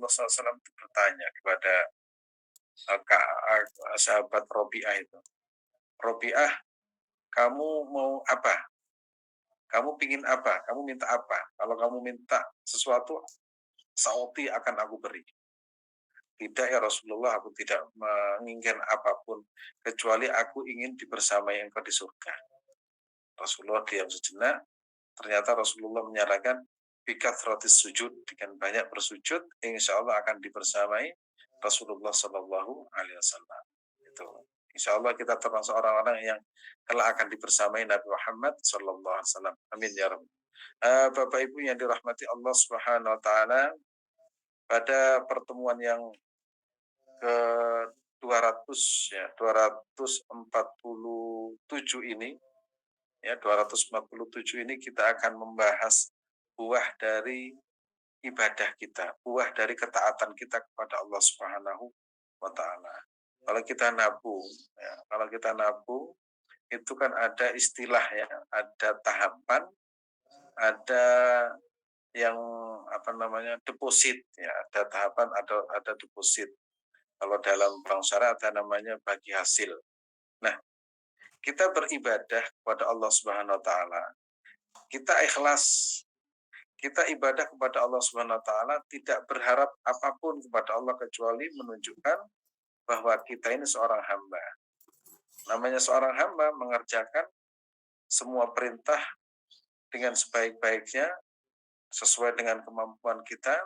Rasulullah SAW itu bertanya kepada sahabat Robi'ah itu, Robi'ah, kamu mau apa? Kamu pingin apa? Kamu minta apa? Kalau kamu minta sesuatu, sauti akan aku beri. Tidak ya Rasulullah, aku tidak menginginkan apapun, kecuali aku ingin dibersamai engkau di surga. Rasulullah diam sejenak, ternyata Rasulullah menyarankan, bikathratis sujud, dengan banyak bersujud, insya Allah akan dibersamai Rasulullah Shallallahu Alaihi Wasallam. Itu, insya Allah kita termasuk orang-orang yang kelak akan dibersamai Nabi Muhammad Shallallahu Alaihi Wasallam. Amin ya Rabbi. Bapak Ibu yang dirahmati Allah Subhanahu Wa Taala, pada pertemuan yang ke 200 ya 247 ini ya 247 ini kita akan membahas buah dari ibadah kita, buah dari ketaatan kita kepada Allah Subhanahu wa taala. Kalau kita nabung itu kan ada istilah ya, ada tahapan, ada yang deposit ya, ada tahapan, ada deposit. Kalau dalam bank syariah ada namanya bagi hasil. Nah, kita beribadah kepada Allah Subhanahu wa taala. Kita ikhlas. Kita ibadah kepada Allah Subhanahu wa taala tidak berharap apapun kepada Allah kecuali menunjukkan bahwa kita ini seorang hamba. Namanya seorang hamba mengerjakan semua perintah dengan sebaik-baiknya sesuai dengan kemampuan kita.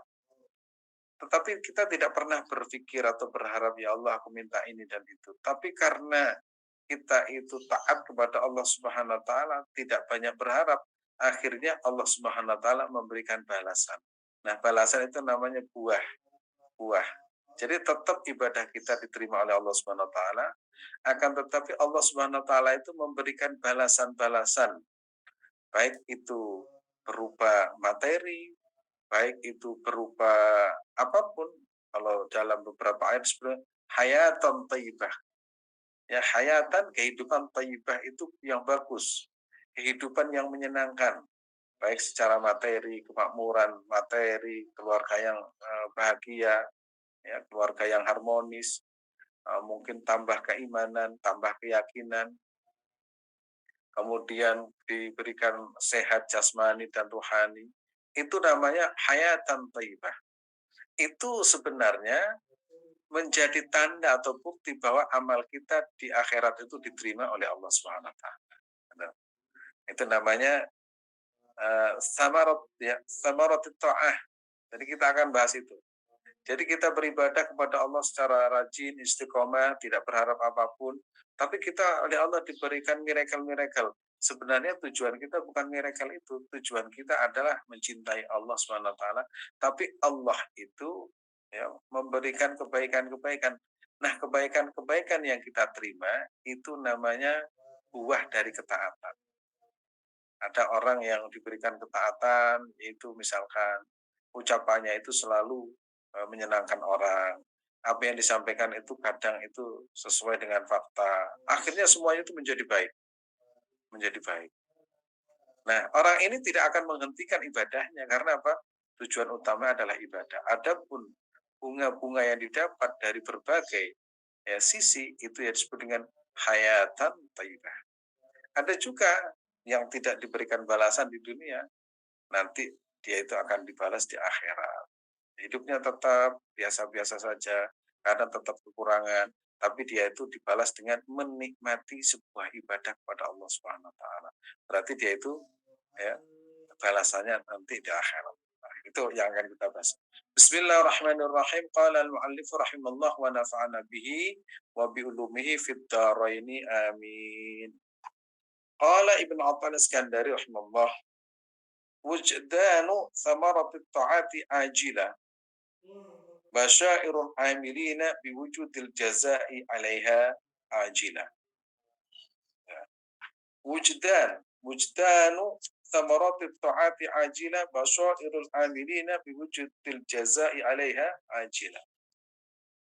Tetapi kita tidak pernah berpikir atau berharap, ya Allah aku minta ini dan itu. Tapi karena kita itu taat kepada Allah Subhanahu wa taala, tidak banyak berharap, akhirnya Allah Subhanahu wa taala memberikan balasan. Nah, balasan itu namanya buah. Buah. Jadi tetap ibadah kita diterima oleh Allah Subhanahu wa taala, akan tetapi Allah Subhanahu wa taala itu memberikan balasan-balasan. Baik itu berupa materi, baik itu berupa apapun. Kalau dalam beberapa ayat sebenarnya hayatan thayyibah. Ya, hayatan, kehidupan thayyibah itu yang bagus. Kehidupan yang menyenangkan. Baik secara materi, kemakmuran materi, keluarga yang bahagia, ya, keluarga yang harmonis, mungkin tambah keimanan, tambah keyakinan, kemudian diberikan sehat jasmani dan rohani. Itu namanya hayatan thayyibah. Itu sebenarnya menjadi tanda atau bukti bahwa amal kita di akhirat itu diterima oleh Allah Subhanahu wa taala. Itu namanya samarat ta'ah. Jadi kita akan bahas itu. Jadi kita beribadah kepada Allah secara rajin, istiqomah, tidak berharap apapun, tapi kita oleh Allah diberikan miracle-miracle. Sebenarnya tujuan kita bukan miracle itu, tujuan kita adalah mencintai Allah Subhanahu wa taala, tapi Allah itu ya memberikan kebaikan-kebaikan. Nah, kebaikan-kebaikan yang kita terima itu namanya buah dari ketaatan. Ada orang yang diberikan ketaatan, itu misalkan ucapannya itu selalu menyenangkan orang. Apa yang disampaikan itu kadang itu sesuai dengan fakta. Akhirnya semuanya itu menjadi baik. Menjadi baik. Nah, orang ini tidak akan menghentikan ibadahnya karena apa? Tujuan utama adalah ibadah. Adapun bunga-bunga yang didapat dari berbagai sisi itu yang disebut dengan hayatan thayyibah. Ada juga yang tidak diberikan balasan di dunia, nanti dia itu akan dibalas di akhirat. Hidupnya tetap biasa-biasa saja, karena tetap kekurangan, tapi dia itu dibalas dengan menikmati sebuah ibadah kepada Allah Subhanahu wa taala. Berarti dia itu ya balasannya nanti di akhirat. Nah, itu yang akan kita bahas. Bismillahirrahmanirrahim. Qala al-muallif rahimallah wa nafa'ana bihi wa bi ulumihi fid dharaini amin. Qala Ibnu Athaillah Iskandari rahimahullah, wujdanu thamarati ta'ati ajila basyairul amilina biwujudil jazai 'alaiha ajila. Wujdanu thamarati ta'ati ajila basyairul amilina biwujudil jazai 'alaiha ajila.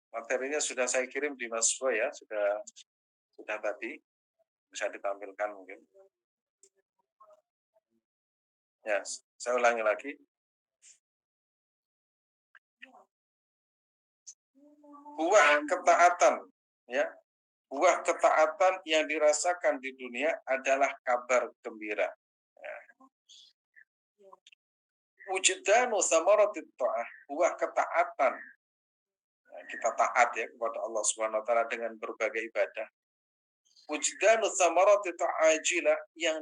Materinya sudah saya kirim di Maswa ya, sudah tadi bisa ditampilkan mungkin. Ya, saya ulangi lagi. Buah ketaatan, ya, buah ketaatan yang dirasakan di dunia adalah kabar gembira. Ya. Wujdanu samaratit ta'ah, buah ketaatan. Nah, kita taat ya kepada Allah Subhanahu wa taala dengan berbagai ibadah. Wujdanu samaratit ta'ajila yang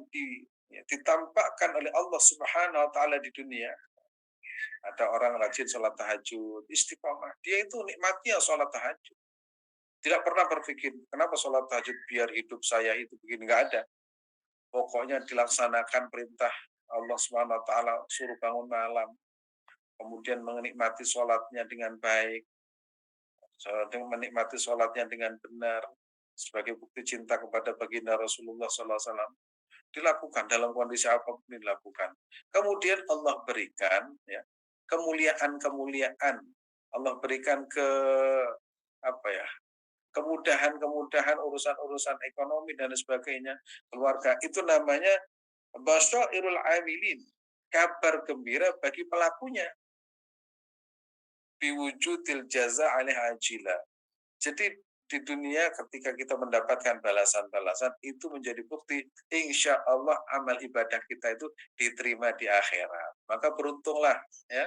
ditampakkan oleh Allah Subhanahu wa taala di dunia. Ada orang rajin sholat tahajud, istiqomah. Dia itu nikmatnya sholat tahajud. Tidak pernah berpikir, kenapa sholat tahajud biar hidup saya itu begini, nggak ada. Pokoknya dilaksanakan perintah Allah Subhanahu wa taala, suruh bangun malam, kemudian menikmati sholatnya dengan baik, menikmati sholatnya dengan benar, sebagai bukti cinta kepada baginda Rasulullah SAW, dilakukan dalam kondisi apapun dilakukan. Kemudian Allah berikan ya kemuliaan-kemuliaan, Allah berikan apa ya kemudahan-kemudahan urusan-urusan ekonomi dan sebagainya, keluarga. Itu namanya basyairul amilin, kabar gembira bagi pelakunya. Biwujudil jaza alih ajila. Jadi di dunia ketika kita mendapatkan balasan-balasan itu menjadi bukti insya Allah amal ibadah kita itu diterima di akhirat. Maka beruntunglah ya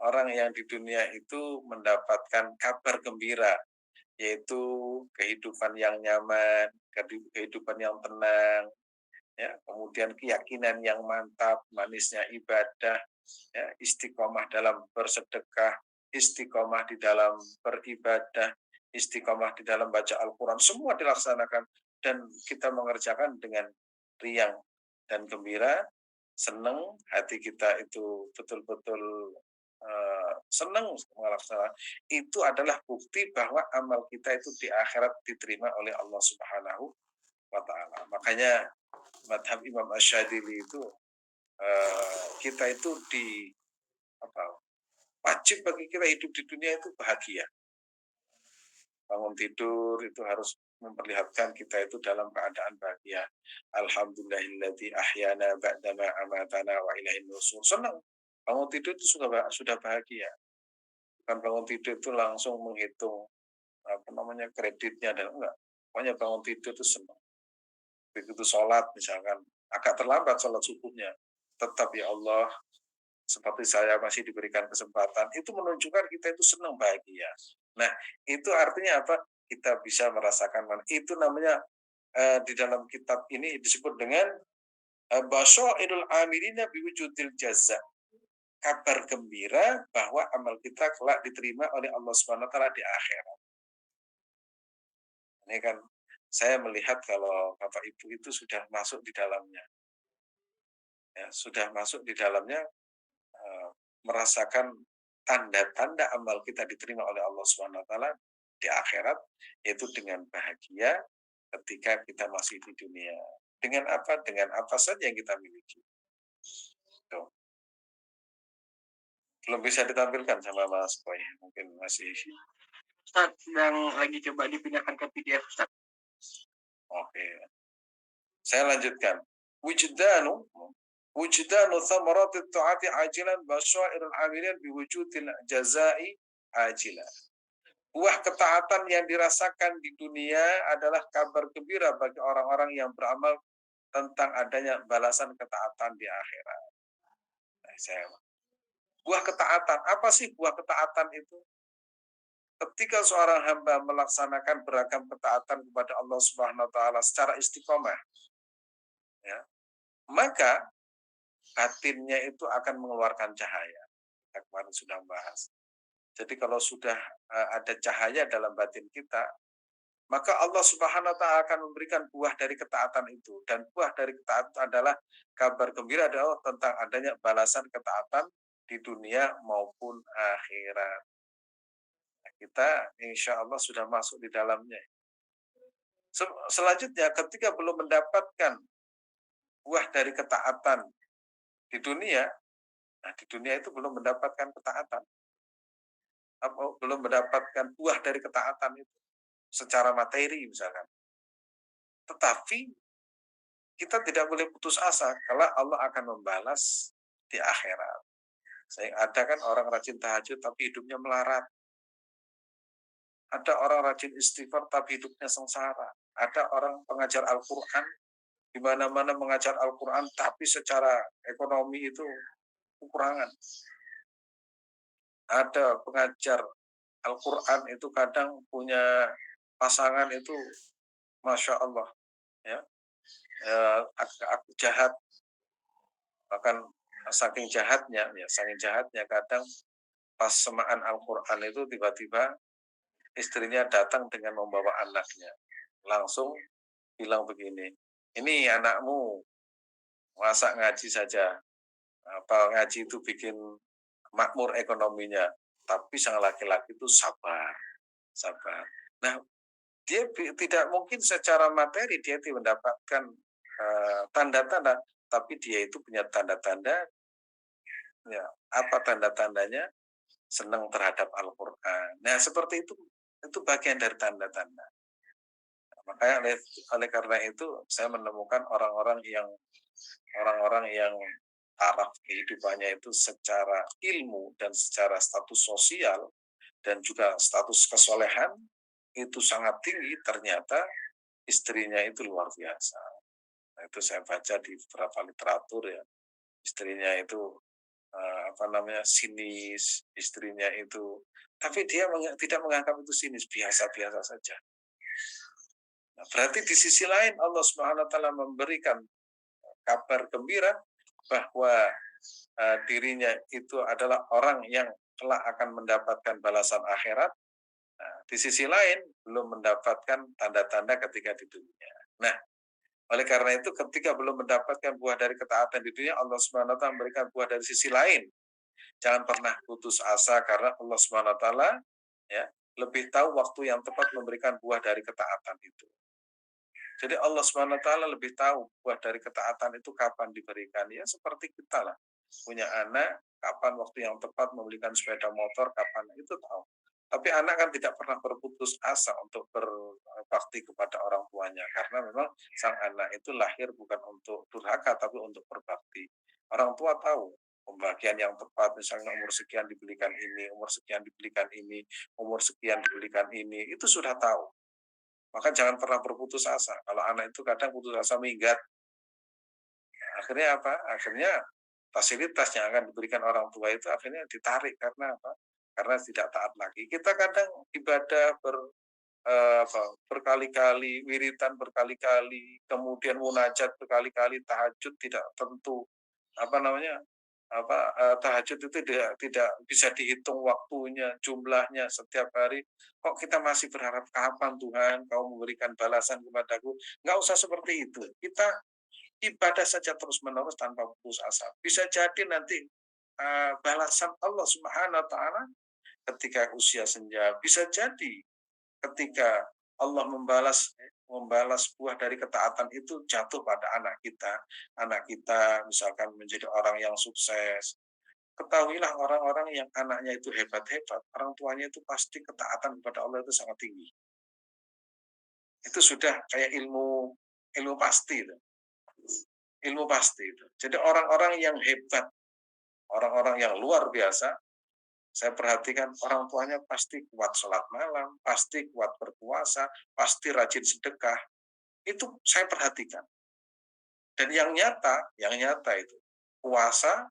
orang yang di dunia itu mendapatkan kabar gembira, yaitu kehidupan yang nyaman, kehidupan yang tenang, ya, kemudian keyakinan yang mantap, manisnya ibadah, ya, istiqomah dalam bersedekah, istiqomah di dalam beribadah, istiqomah di dalam baca Al-Quran, semua dilaksanakan dan kita mengerjakan dengan riang dan gembira, senang, hati kita itu betul-betul senang melaksanakan. Itu adalah bukti bahwa amal kita itu di akhirat diterima oleh Allah Subhanahu wa taala. Makanya madhab Imam Asyadili itu kita itu wajib bagi kita hidup di dunia itu bahagia. Bangun tidur itu harus memperlihatkan kita itu dalam keadaan bahagia. Alhamdulillahilladzi ahyana ba'dama amatana wa ilaihin nusur. Senang. Bangun tidur itu sudah bahagia. Bukan bangun tidur itu langsung menghitung kreditnya dan enggak. Pokoknya bangun tidur itu senang. Begitu sholat misalkan agak terlambat sholat subuhnya, tetap ya Allah seperti saya masih diberikan kesempatan, itu menunjukkan kita itu senang bahagia. Nah, itu artinya apa? Kita bisa merasakan itu namanya di dalam kitab ini disebut dengan basyairul amilina biwujudil jaza. Kabar gembira bahwa amal kita kelak diterima oleh Allah Subhanahu wa taala di akhirat. Ini kan saya melihat kalau Bapak Ibu itu sudah masuk di dalamnya. Ya, sudah masuk di dalamnya, merasakan tanda-tanda amal kita diterima oleh Allah Subhanahu wa taala di akhirat, yaitu dengan bahagia ketika kita masih di dunia. Dengan apa? Dengan apa saja yang kita miliki. Tuh. Belum bisa ditampilkan sama Mas Boy, mungkin masih. Ustaz, sedang lagi coba dipindahkan ke PDF, Ustaz. Oke. Saya lanjutkan. Wujdanu thamaratit ta'ati ajilan basyairul amilin biwujudil jazai ajilan. Buah ketaatan yang dirasakan di dunia adalah kabar gembira bagi orang-orang yang beramal tentang adanya balasan ketaatan di akhirat. Buah ketaatan, apa sih buah ketaatan itu? Ketika seorang hamba melaksanakan beragam ketaatan kepada Allah Subhanahu wa taala secara istiqomah, ya, maka batinnya itu akan mengeluarkan cahaya. Kita kemarin sudah bahas. Jadi kalau sudah ada cahaya dalam batin kita, maka Allah Subhanahu wa taala akan memberikan buah dari ketaatan itu, dan buah dari ketaatan adalah kabar gembira adalah tentang adanya balasan ketaatan di dunia maupun akhirat. Nah, kita insya Allah sudah masuk di dalamnya. Selanjutnya ketika belum mendapatkan buah dari ketaatan di dunia, nah di dunia itu belum mendapatkan ketaatan, belum mendapatkan buah dari ketaatan itu secara materi misalkan. Tetapi kita tidak boleh putus asa kalau Allah akan membalas di akhirat. Saya ada kan orang rajin tahajud tapi hidupnya melarat. Ada orang rajin istighfar tapi hidupnya sengsara. Ada orang pengajar Al-Quran, di mana-mana mengajar Al-Quran tapi secara ekonomi itu kekurangan. Ada pengajar Al-Quran itu kadang punya pasangan itu Masya Allah, ya, jahat, bahkan saking jahatnya kadang pas semaan Al-Quran itu tiba-tiba istrinya datang dengan membawa anaknya, langsung bilang begini, ini anakmu masa ngaji saja, apa ngaji itu bikin makmur ekonominya, tapi sang laki-laki itu sabar, sabar. Nah, dia tidak mungkin secara materi dia mendapatkan tanda-tanda, tapi dia itu punya tanda-tanda, ya, apa tanda-tandanya? Senang terhadap Al-Quran. Nah, seperti itu bagian dari tanda-tanda. Makanya oleh karena itu saya menemukan orang-orang yang taraf kehidupannya itu secara ilmu dan secara status sosial dan juga status kesolehan itu sangat tinggi, ternyata istrinya itu luar biasa. Nah, itu saya baca di beberapa literatur, ya, istrinya itu sinis, istrinya itu, tapi dia tidak menganggap itu sinis, biasa-biasa saja. Nah, berarti di sisi lain Allah Subhanahu wa taala memberikan kabar gembira bahwa dirinya itu adalah orang yang kelak akan mendapatkan balasan akhirat. Nah, di sisi lain belum mendapatkan tanda-tanda ketika di dunia. Nah, oleh karena itu ketika belum mendapatkan buah dari ketaatan di dunia, Allah Subhanahu wa taala memberikan buah dari sisi lain. Jangan pernah putus asa karena Allah Subhanahu wa taala, ya, lebih tahu waktu yang tepat memberikan buah dari ketaatan itu. Jadi Allah Subhanahu wa taala lebih tahu buah dari ketaatan itu kapan diberikan. Ya seperti kita lah. Punya anak, kapan waktu yang tepat membelikan sepeda motor, kapan itu tahu. Tapi anak kan tidak pernah berputus asa untuk berbakti kepada orang tuanya karena memang sang anak itu lahir bukan untuk durhaka tapi untuk berbakti. Orang tua tahu pembagian yang tepat, misalnya umur sekian dibelikan ini, umur sekian dibelikan ini, umur sekian dibelikan ini, itu sudah tahu. Maka jangan pernah berputus asa. Kalau anak itu kadang putus asa minggat, akhirnya apa? Akhirnya fasilitas yang akan diberikan orang tua itu akhirnya ditarik karena apa? Karena tidak taat lagi. Kita kadang ibadah berkali-kali, wiritan berkali-kali, kemudian munajat berkali-kali, tahajud tidak tentu, tahajud itu tidak bisa dihitung waktunya, jumlahnya setiap hari. Kok kita masih berharap kapan Tuhan kau memberikan balasan kepadaku? Nggak usah seperti itu. Kita ibadah saja terus-menerus tanpa putus asa. Bisa jadi nanti balasan Allah Subhanahu wa taala ketika usia senja. Bisa jadi ketika Allah membalas buah dari ketaatan itu jatuh pada anak kita misalkan menjadi orang yang sukses. Ketahuilah orang-orang yang anaknya itu hebat-hebat, orang tuanya itu pasti ketaatan kepada Allah itu sangat tinggi. Itu sudah kayak ilmu pasti itu. Ilmu pasti itu. Jadi orang-orang yang hebat, orang-orang yang luar biasa, saya perhatikan orang tuanya pasti kuat sholat malam, pasti kuat berpuasa, pasti rajin sedekah. Itu saya perhatikan. Dan yang nyata itu puasa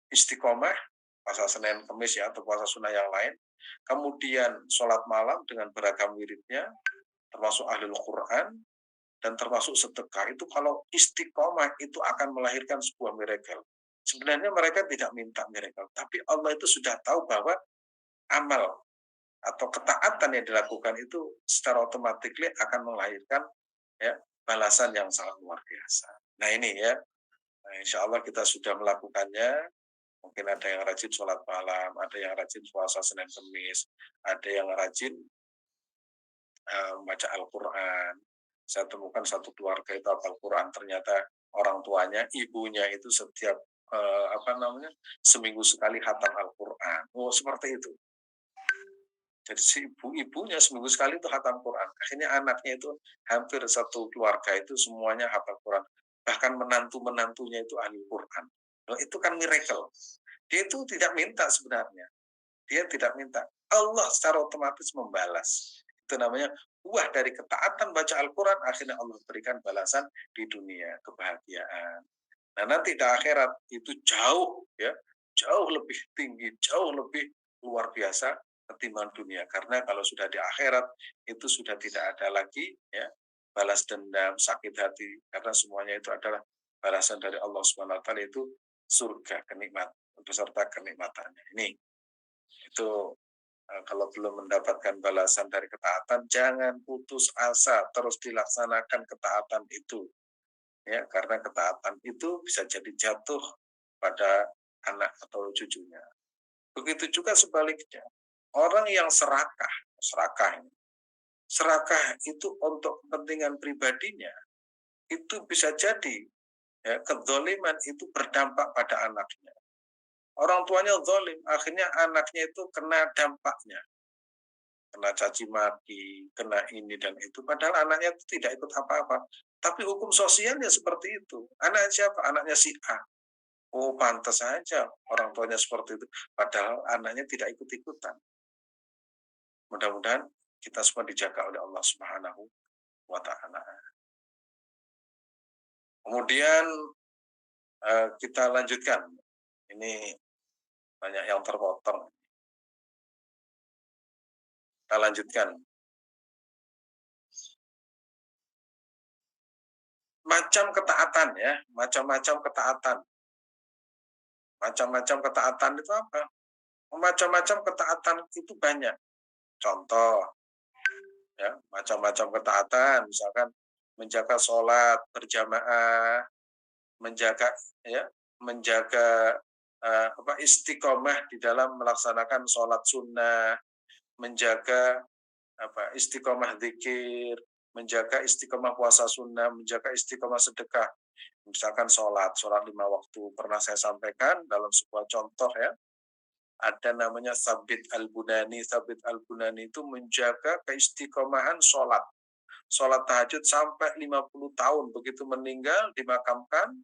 istiqomah, puasa Senin Kamis ya, atau puasa sunnah yang lain, kemudian sholat malam dengan beragam wiridnya, termasuk ahlul Quran, dan termasuk sedekah. Itu kalau istiqomah itu akan melahirkan sebuah miracle. Sebenarnya mereka tidak minta miracle, tapi Allah itu sudah tahu bahwa amal atau ketaatan yang dilakukan itu secara otomatis akan melahirkan, ya, balasan yang sangat luar biasa. Nah ini ya, nah, insya Allah kita sudah melakukannya. Mungkin ada yang rajin sholat malam, ada yang rajin puasa Senin Kamis, ada yang rajin membaca Al-Quran. Saya temukan satu keluarga itu hafal Quran, ternyata orang tuanya, ibunya itu setiap seminggu sekali khatam Al-Quran. Oh, seperti itu. Jadi si ibunya seminggu sekali itu khatam Quran. Akhirnya anaknya itu hampir satu keluarga itu semuanya hafal Quran. Bahkan menantunya itu ahli Quran. Nah, itu kan miracle. Dia itu tidak minta sebenarnya. Dia tidak minta. Allah secara otomatis membalas. Itu namanya buah dari ketaatan baca Al-Quran, akhirnya Allah berikan balasan di dunia, kebahagiaan. Nah, nanti di akhirat itu jauh ya, jauh lebih tinggi, jauh lebih luar biasa ketimbang dunia. Karena kalau sudah di akhirat itu sudah tidak ada lagi ya balas dendam, sakit hati, karena semuanya itu adalah balasan dari Allah Subhanahu wa taala, itu surga, kenikmatan beserta kenikmatannya. Ini itu kalau belum mendapatkan balasan dari ketaatan, jangan putus asa, terus dilaksanakan ketaatan itu. Ya, karena ketaatan itu bisa jadi jatuh pada anak atau cucunya. Begitu juga sebaliknya. Orang yang serakah itu untuk kepentingan pribadinya, itu bisa jadi ya, kedzoliman itu berdampak pada anaknya. Orang tuanya zolim, akhirnya anaknya itu kena dampaknya, kena caci maki, kena ini dan itu. Padahal anaknya itu tidak ikut apa-apa. Tapi hukum sosialnya seperti itu. Anak siapa? Anaknya si A. Oh, pantas saja orang tuanya seperti itu. Padahal anaknya tidak ikut-ikutan. Mudah-mudahan kita semua dijaga oleh Allah Subhanahu wa Ta'ala. Kemudian kita lanjutkan. Ini banyak yang terpotong. Kita lanjutkan. Macam ketaatan ya, macam-macam ketaatan. Macam-macam ketaatan itu apa? Macam-macam ketaatan itu banyak. Contoh, ya, macam-macam ketaatan, misalkan menjaga sholat berjamaah, menjaga ya, menjaga istiqomah di dalam melaksanakan sholat sunnah, menjaga istiqomah zikir, menjaga istiqomah puasa sunnah, menjaga istiqomah sedekah. Misalkan sholat 5 waktu, pernah saya sampaikan dalam sebuah contoh ya, ada namanya Sabit Al-Bunani. Sabit Al-Bunani itu menjaga keistiqomahan sholat tahajud sampai 50 tahun. Begitu meninggal, dimakamkan,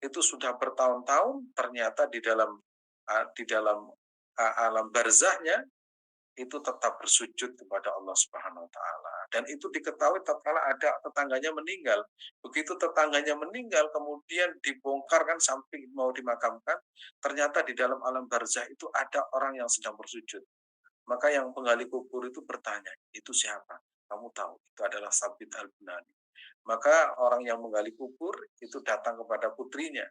itu sudah bertahun-tahun, ternyata di dalam alam barzahnya itu tetap bersujud kepada Allah Subhanahu wa taala. Dan itu diketahui tatkala ada tetangganya meninggal. Begitu tetangganya meninggal, kemudian dibongkar kan sampai mau dimakamkan, ternyata di dalam alam barzah itu ada orang yang sedang bersujud. Maka yang penggali kubur itu bertanya, itu siapa? Kamu tahu, itu adalah Sabit Al-Bunani. Maka orang yang menggali kubur itu datang kepada putrinya,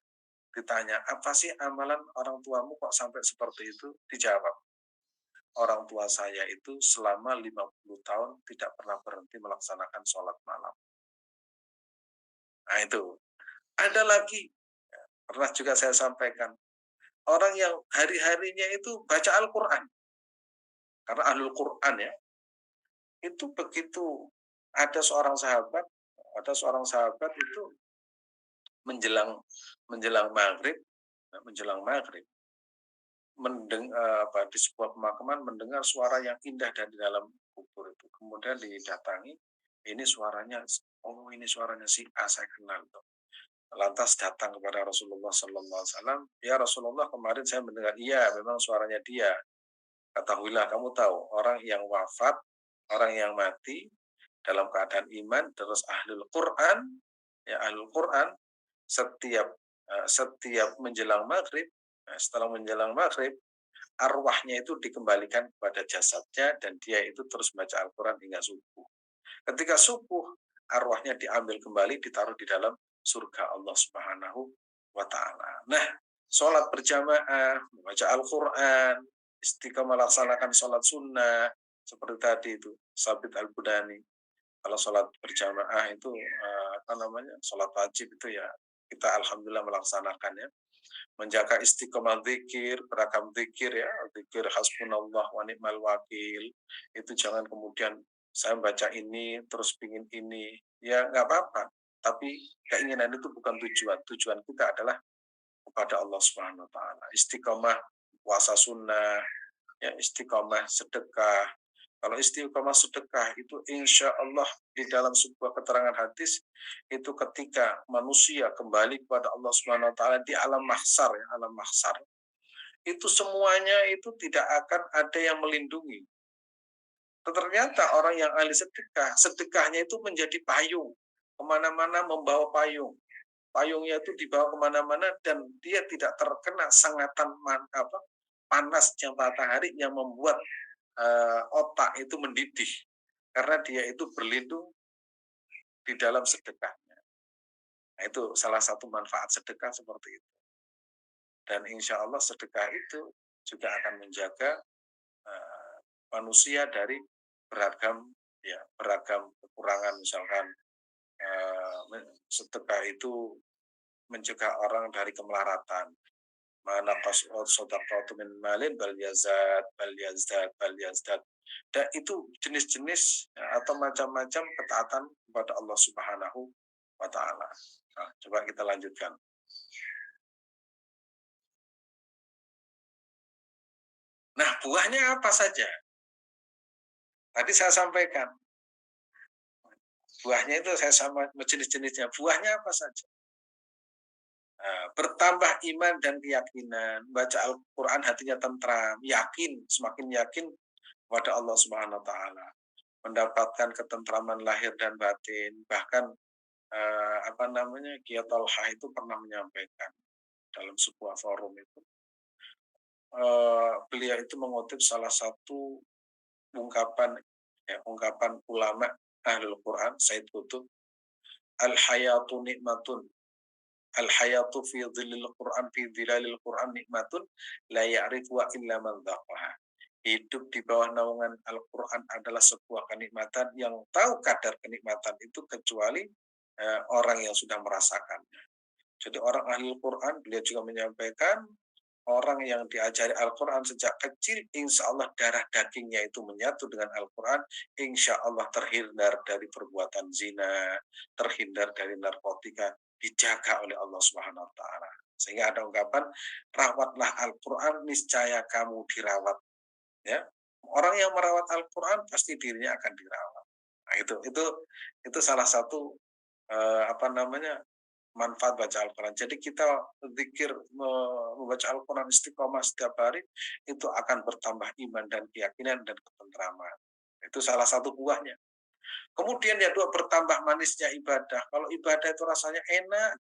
ditanya, apa sih amalan orang tuamu kok sampai seperti itu? Dijawab, orang tua saya itu selama 50 tahun tidak pernah berhenti melaksanakan sholat malam. Nah itu. Ada lagi, pernah juga saya sampaikan, orang yang hari-harinya itu baca Al-Quran. Karena Ahlul Quran ya, itu begitu ada seorang sahabat itu menjelang maghrib di sebuah pemakaman mendengar suara yang indah dari dalam kubur itu. Kemudian didatangi, ini suaranya si A, saya kenal tuh. Lantas datang kepada Rasulullah Sallallahu Alaihi Wasallam, ya Rasulullah, kemarin saya mendengar, iya memang suaranya dia. Ketahuilah, kamu tahu, orang yang wafat, orang yang mati dalam keadaan iman terus ahlul Quran, ya ahlul Quran, setiap menjelang maghrib, setelah menjelang maghrib, arwahnya itu dikembalikan kepada jasadnya dan dia itu terus baca Al-Quran hingga subuh. Ketika subuh, arwahnya diambil kembali, ditaruh di dalam surga Allah Subhanahu wa Ta'ala. Nah, sholat berjamaah, membaca Al-Quran, istiqomah melaksanakan sholat sunnah, seperti tadi itu, Sabit Al-Bunani. Kalau sholat berjamaah itu, sholat wajib itu ya, kita alhamdulillah melaksanakannya. Menjaga istiqomah zikir, beragam zikir ya, zikir hasbunallah wa ni'mal wakil. Itu jangan kemudian saya baca ini terus pingin ini, ya nggak apa-apa. Tapi keinginan itu bukan tujuan. Tujuan kita adalah kepada Allah Subhanahu wa taala. Istiqomah puasa sunnah, ya istiqomah sedekah. Kalau istiqomah sedekah itu insya Allah di dalam sebuah keterangan hadis itu ketika manusia kembali kepada Allah Subhanahu wa taala di alam mahsyar ya, alam mahsyar. Itu semuanya itu tidak akan ada yang melindungi. Ternyata orang yang ahli sedekah, sedekahnya itu menjadi payung, kemana-mana membawa payung. Payungnya itu dibawa kemana-mana dan dia tidak terkena sengatan panasnya matahari yang membuat otak itu mendidih. Karena dia itu berlindung di dalam sedekahnya. Nah, itu salah satu manfaat sedekah seperti itu. Dan insya Allah sedekah itu juga akan menjaga manusia dari beragam kekurangan, misalkan sedekah itu mencegah orang dari kemelaratan. Mana qas'at min malin bal yazdad. Dan itu jenis-jenis atau macam-macam ketaatan kepada Allah Subhanahu wa taala. Nah, coba kita lanjutkan. Nah, buahnya apa saja? Tadi saya sampaikan. Buahnya itu saya sama jenis-jenisnya. Buahnya apa saja? Nah, bertambah iman dan keyakinan, baca Al-Quran hatinya tentram, yakin, semakin yakin kepada Allah Subhanahu wa taala, mendapatkan ketentraman lahir dan batin. Bahkan Kiai Thalha itu pernah menyampaikan dalam sebuah forum itu, beliau itu mengutip salah satu ungkapan ulama Ahlul Quran, Said Qutb, al-hayatu nikmatun, al-hayatu fi dhillil Quran, fi dhilalil Quran nikmatun la ya'rifu illa man dhaqaha. Hidup di bawah naungan Al-Quran adalah sebuah kenikmatan yang tahu kadar kenikmatan itu kecuali orang yang sudah merasakannya. Jadi orang ahli Al-Quran, beliau juga menyampaikan, orang yang diajari Al-Quran sejak kecil, insya Allah darah dagingnya itu menyatu dengan Al-Quran, insya Allah terhindar dari perbuatan zina, terhindar dari narkotika, dijaga oleh Allah Subhanahu wa taala. Sehingga ada ungkapan, rawatlah Al-Quran, niscaya kamu dirawat. Ya, orang yang merawat Al-Quran pasti dirinya akan dirawat. Nah, itu salah satu manfaat baca Al-Quran. Jadi kita zikir membaca Al-Quran istiqomah setiap hari itu akan bertambah iman dan keyakinan dan ketentraman. Itu salah satu buahnya. Kemudian yang kedua, bertambah manisnya ibadah. Kalau ibadah itu rasanya enak,